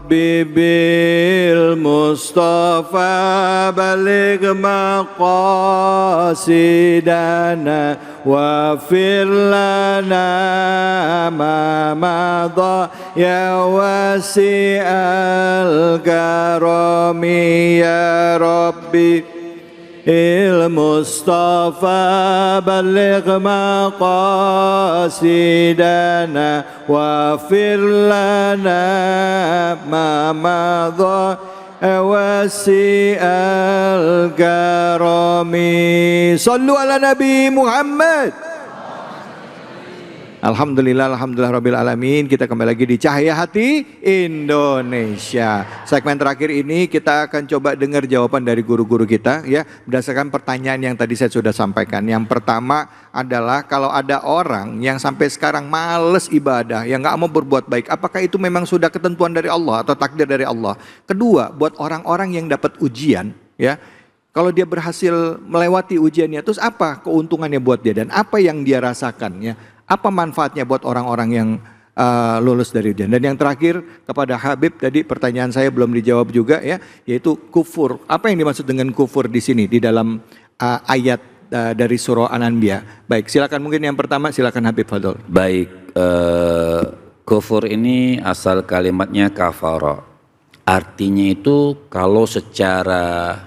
ربي بالمصطفى بلغ مقاصدنا واغفر لنا ما مضى يا واسع الكرم يا ربي المصطفى بلغ مقاصدنا واغفر لنا ما مضى واسع الكرم صلوا على نبي محمد. Alhamdulillah, alhamdulillah rabbil alamin. Kita kembali lagi di Cahaya Hati Indonesia. Segmen terakhir ini kita akan coba dengar jawaban dari guru-guru kita ya, berdasarkan pertanyaan yang tadi saya sudah sampaikan. Yang pertama adalah kalau ada orang yang sampai sekarang males ibadah, yang nggak mau berbuat baik, apakah itu memang sudah ketentuan dari Allah atau takdir dari Allah? Kedua, buat orang-orang yang dapat ujian ya, kalau dia berhasil melewati ujiannya, terus apa keuntungannya buat dia dan apa yang dia rasakan ya? Apa manfaatnya buat orang-orang yang lulus dari ujian? Dan yang terakhir kepada Habib, tadi pertanyaan saya belum dijawab juga ya, yaitu kufur. Apa yang dimaksud dengan kufur di sini di dalam ayat dari surah An-Anbiya? Baik, silakan mungkin yang pertama, silakan Habib Fadol. Baik, kufur ini asal kalimatnya kafara. Artinya itu kalau secara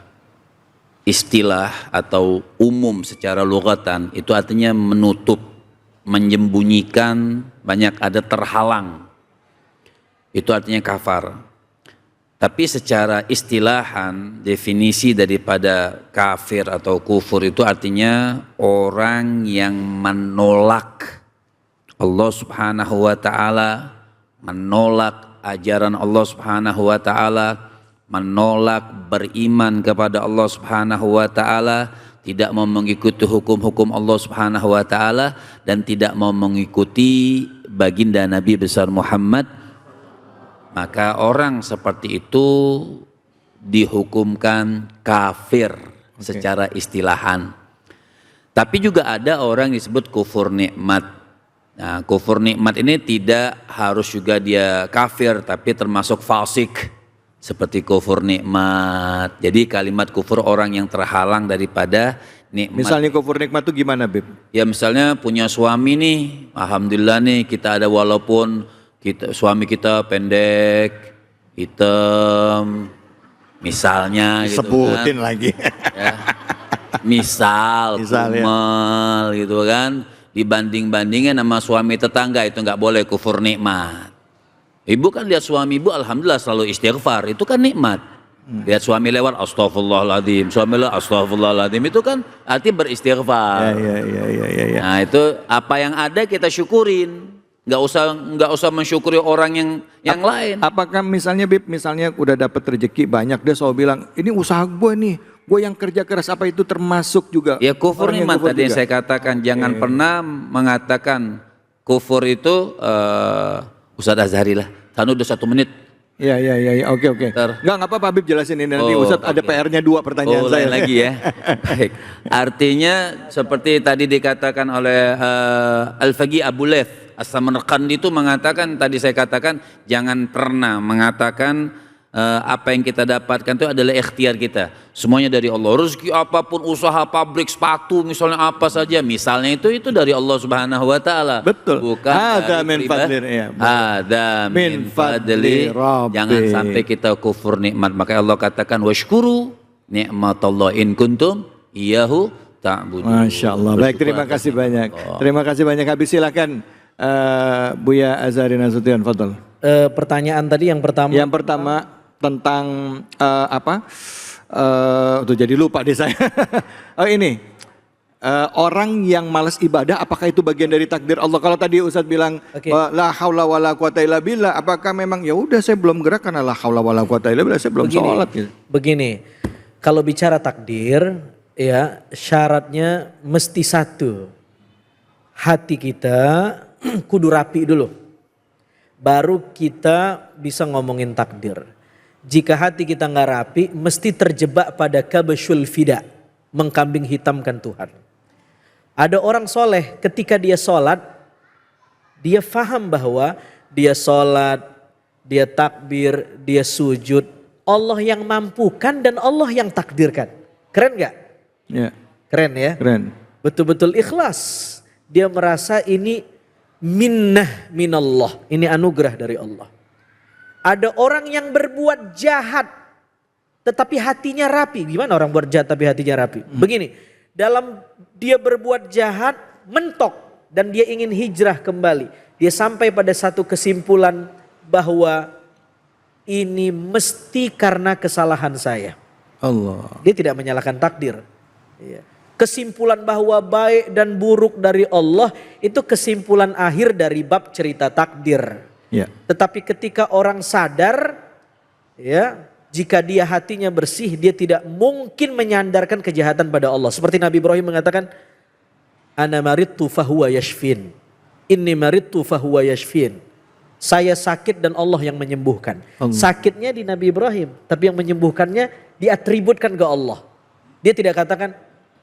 istilah atau umum secara lugatan itu artinya menutup, menyembunyikan, banyak ada terhalang, itu artinya kafar. Tapi secara istilahan definisi daripada kafir atau kufur itu artinya orang yang menolak Allah subhanahu wa ta'ala, menolak ajaran Allah subhanahu wa ta'ala, menolak beriman kepada Allah subhanahu wa ta'ala, tidak mau mengikuti hukum-hukum Allah subhanahu wa ta'ala, dan tidak mau mengikuti baginda Nabi besar Muhammad, maka orang seperti itu dihukumkan kafir secara istilahan. Tapi juga ada orang disebut kufur nikmat. Nah, kufur nikmat ini tidak harus juga dia kafir, tapi termasuk fasik. Seperti kufur nikmat. Jadi kalimat kufur orang yang terhalang daripada nikmat. Misalnya kufur nikmat itu gimana, Bib? Ya misalnya punya suami nih, alhamdulillah nih kita ada, walaupun suami kita pendek, hitam, misalnya gitu sebutin kan. lagi. Ya. Misal kumel ya, gitu kan. Dibanding-bandingin sama suami tetangga, itu nggak boleh kufur nikmat. Ibu kan lihat suami ibu alhamdulillah selalu istighfar, itu kan nikmat. Lihat suami lewat astagfirullahaladzim, suami lewat astagfirullahaladzim, itu kan arti beristighfar. Ya. Nah itu apa yang ada kita syukurin, nggak usah mensyukuri orang yang lain. Apakah misalnya Bib, misalnya udah dapat rezeki banyak, dia selalu bilang ini usaha gue nih, gue yang kerja keras, apa itu termasuk juga? Ya kufur nikmat tadi yang saya katakan, jangan pernah mengatakan kufur itu. Ustadz Azhari lah, udah 1 menit. Iya, oke. Enggak apa-apa Habib jelasin ini nanti. Ustadz ada PR-nya 2 pertanyaan saya. Lagi ya. Baik. Artinya seperti tadi dikatakan oleh Al-Faqih Abu Laith As-Samarqandi itu mengatakan, tadi saya katakan jangan pernah mengatakan apa yang kita dapatkan itu adalah ikhtiar kita. Semuanya dari Allah. Rezeki apapun, usaha pabrik sepatu misalnya apa saja, misalnya itu dari Allah Subhanahu wa taala. Betul. Bukan Ada min fadli. Ada min fadli. Jangan sampai kita kufur nikmat. Maka Allah katakan washkuru nikmatallah in kuntum iyyahu ta'budun. Masya Allah. Baik, terima kasih banyak. Terima kasih banyak. Habis silakan Buya Azhari Nasution, fadhol. Pertanyaan tadi yang pertama. Yang pertama tentang apa? Tuh jadi lupa deh saya. Oh ini, orang yang malas ibadah, apakah itu bagian dari takdir Allah? Kalau tadi Ustadz bilang la haula wala quwata illa billah, apakah memang ya udah saya belum gerak karena la haula wala quwata illa billah, saya belum sholat gitu. Begini, kalau bicara takdir ya syaratnya mesti satu, hati kita kudu rapi dulu, baru kita bisa ngomongin takdir. Jika hati kita nggak rapi, mesti terjebak pada kabashul fida, mengkambing hitamkan Tuhan. Ada orang soleh ketika dia sholat, dia faham bahwa dia sholat dia takbir, dia sujud. Allah yang mampukan dan Allah yang takdirkan. Keren gak? Ya, Keren ya? keren. Betul-betul ikhlas. Dia merasa ini minnah minallah. Ini anugerah dari Allah. Ada orang yang berbuat jahat tetapi hatinya rapi. Gimana orang buat jahat tapi hatinya rapi? Begini, dalam dia berbuat jahat mentok dan dia ingin hijrah kembali. Dia sampai pada satu kesimpulan bahwa ini mesti karena kesalahan saya. Allah. Dia tidak menyalahkan takdir. Iya. Kesimpulan bahwa baik dan buruk dari Allah itu kesimpulan akhir dari bab cerita takdir. Ya. Tetapi ketika orang sadar, ya, jika dia hatinya bersih, dia tidak mungkin menyandarkan kejahatan pada Allah. Seperti Nabi Ibrahim mengatakan, Ana maridtu fahuwa yashfin. Inni maridtu fahuwa yashfin. Saya sakit dan Allah yang menyembuhkan. Allah. Sakitnya di Nabi Ibrahim, tapi yang menyembuhkannya diatributkan ke Allah. Dia tidak katakan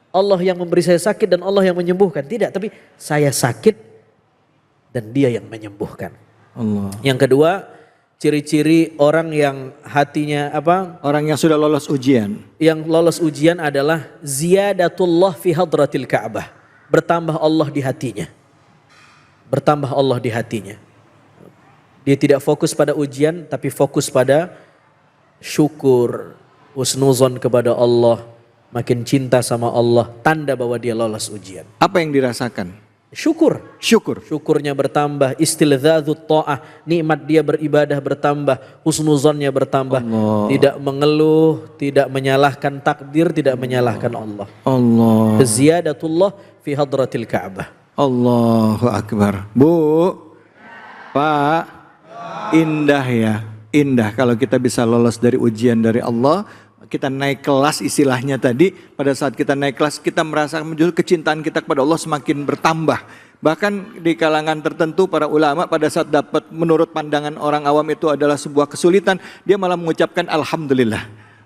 Allah yang memberi saya sakit dan Allah yang menyembuhkan. Tidak, tapi saya sakit dan dia yang menyembuhkan. Allah. Yang kedua, ciri-ciri orang yang hatinya apa? Orang yang sudah lolos ujian. Yang lolos ujian adalah ziyadatullah fi hadratil Ka'bah. Bertambah Allah di hatinya. Bertambah Allah di hatinya. Dia tidak fokus pada ujian tapi fokus pada syukur, husnuzon kepada Allah, makin cinta sama Allah, tanda bahwa dia lolos ujian. Apa yang dirasakan? Syukur. Syukur. Syukurnya bertambah, istilzadzut ta'ah, nikmat dia beribadah bertambah, husnuzonnya bertambah. Allah. Tidak mengeluh, tidak menyalahkan takdir, tidak menyalahkan Allah. Allah. Ziyadatullah fi hadratil Ka'bah. Allahu Akbar. Bu, Pak, indah ya. Indah kalau kita bisa lolos dari ujian dari Allah. Kita naik kelas istilahnya tadi. Pada saat kita naik kelas kita merasakan justru kecintaan kita kepada Allah semakin bertambah. Bahkan di kalangan tertentu para ulama pada saat dapat menurut pandangan orang awam itu adalah sebuah kesulitan. Dia malah mengucapkan Alhamdulillah.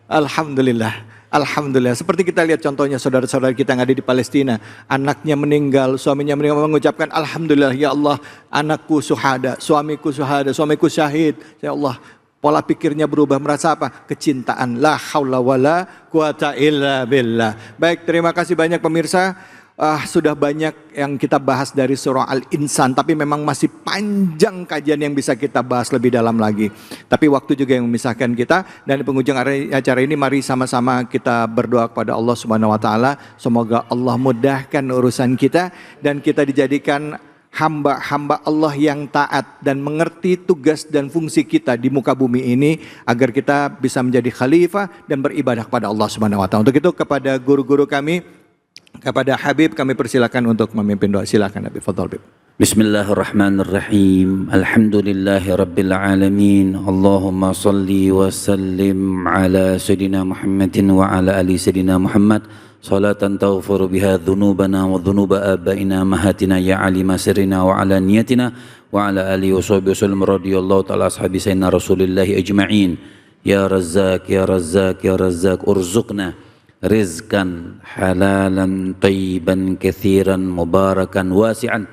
Alhamdulillah. Alhamdulillah. Seperti kita lihat contohnya saudara-saudara kita yang ada di Palestina. Anaknya meninggal, suaminya meninggal, mengucapkan Alhamdulillah ya Allah, anakku syuhada, suamiku syahid. Ya Allah, pola pikirnya berubah, merasa apa? Kecintaan. La haula wala quwata illa billah. Baik, terima kasih banyak pemirsa. Sudah banyak yang kita bahas dari surah Al-Insan, tapi memang masih panjang kajian yang bisa kita bahas lebih dalam lagi. Tapi waktu juga yang memisahkan kita, dan di penghujung acara ini mari sama-sama kita berdoa kepada Allah Subhanahu wa taala. Semoga Allah mudahkan urusan kita dan kita dijadikan hamba-hamba Allah yang taat dan mengerti tugas dan fungsi kita di muka bumi ini agar kita bisa menjadi khalifah dan beribadah kepada Allah Subhanahu wa taala. Untuk itu kepada guru-guru kami, kepada Habib kami persilakan untuk memimpin doa. Silakan Habib, fadhal Habib. Bismillahirrahmanirrahim. Alhamdulillahirabbil alamin. Allahumma shalli wa sallim ala sayidina Muhammadin wa ala ali sayidina Muhammad. Salatan taghfiru biha dhunubana wa dhunuba abaina mahatina ya alima sirrina wa ala niyatina wa ala alihi wa sahbihi wasallam radhiyallahu ta'ala ashabi sayyidina Rasulillahi ajma'in. Ya Razzaq ya Razzaq ya Razzaq urzuqna rizqan halalan tayyiban kathiran mubarakan wasi'an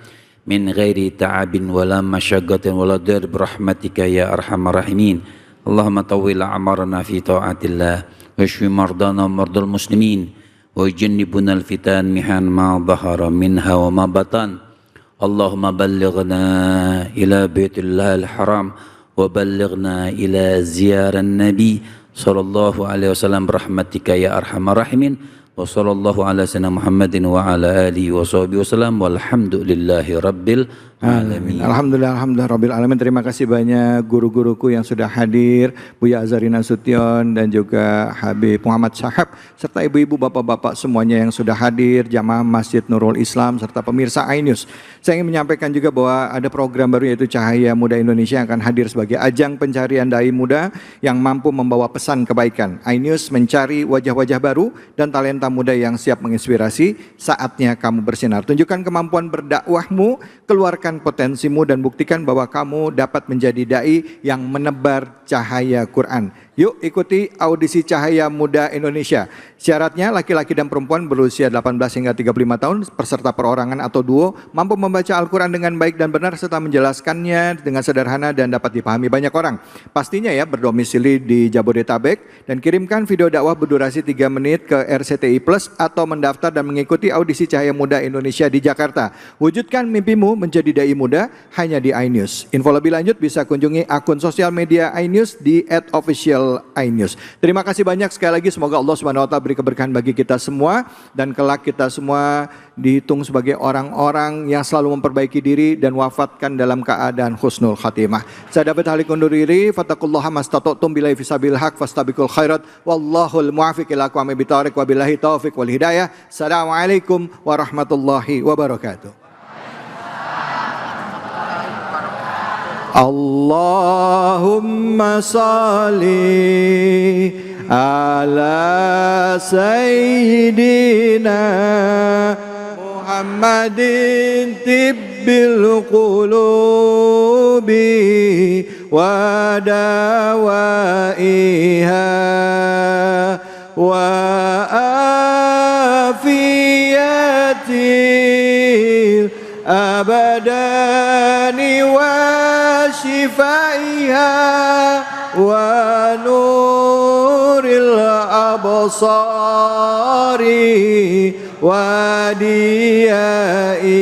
min ghairi ta'abin wala masyaqqatin wala dar birahmatika ya arhamar rahimin. Allahumma tawwil a'marana fi ta'atillah wa shfi mardana mardal muslimin wa jannibna al-fitan mihan ma dhahara minha wa ma batan. Allahumma ballighna ila baitillah al-haram wa ballighna ila ziyaran nabi sallallahu alaihi wasallam rahmatika ya arhamar rahimin wa sallallahu ala sayyidina Muhammadin wa ala alihi wa sahbihi wasallam walhamdulillahi rabbil alamin. Alhamdulillah rabbil alamin. Terima kasih banyak guru-guruku yang sudah hadir, Buya Azharina Sution dan juga Habib Muhammad Syahab serta ibu-ibu, bapak-bapak semuanya yang sudah hadir, jamaah Masjid Nurul Islam serta pemirsa iNews. Saya ingin menyampaikan juga bahwa ada program baru yaitu Cahaya Muda Indonesia yang akan hadir sebagai ajang pencarian dai muda yang mampu membawa pesan kebaikan. iNews mencari wajah-wajah baru dan talenta muda yang siap menginspirasi. Saatnya kamu bersinar. Tunjukkan kemampuan berdakwahmu, keluarkan potensimu dan buktikan bahwa kamu dapat menjadi dai yang menebar cahaya Quran. Yuk ikuti audisi Cahaya Muda Indonesia. Syaratnya laki-laki dan perempuan berusia 18 hingga 35 tahun, peserta perorangan atau duo, mampu membaca Al-Quran dengan baik dan benar serta menjelaskannya dengan sederhana dan dapat dipahami banyak orang. Pastinya ya berdomisili di Jabodetabek dan kirimkan video dakwah berdurasi 3 menit ke RCTI Plus atau mendaftar dan mengikuti audisi Cahaya Muda Indonesia di Jakarta. Wujudkan mimpimu menjadi dai muda hanya di iNews. Info lebih lanjut bisa kunjungi akun sosial media iNews di @official iNews. Terima kasih banyak sekali lagi, semoga Allah Subhanahu wa taala beri keberkahan bagi kita semua dan kelak kita semua dihitung sebagai orang-orang yang selalu memperbaiki diri dan wafatkan dalam keadaan husnul khatimah. Saya David Halik undur diri, fattaqullaha mastata'tum billahi fisabil haq fastabiqul khairat wallahul muwaffiq ila aqwamit thoriq wabillahi taufiq wal hidayah. Assalamualaikum warahmatullahi wabarakatuh. Allahumma salli ala sayyidina Muhammadin tibbil qulubi wa dawaiha wa afiyatil abadani wa shifaiha wa nuril absari wa diyai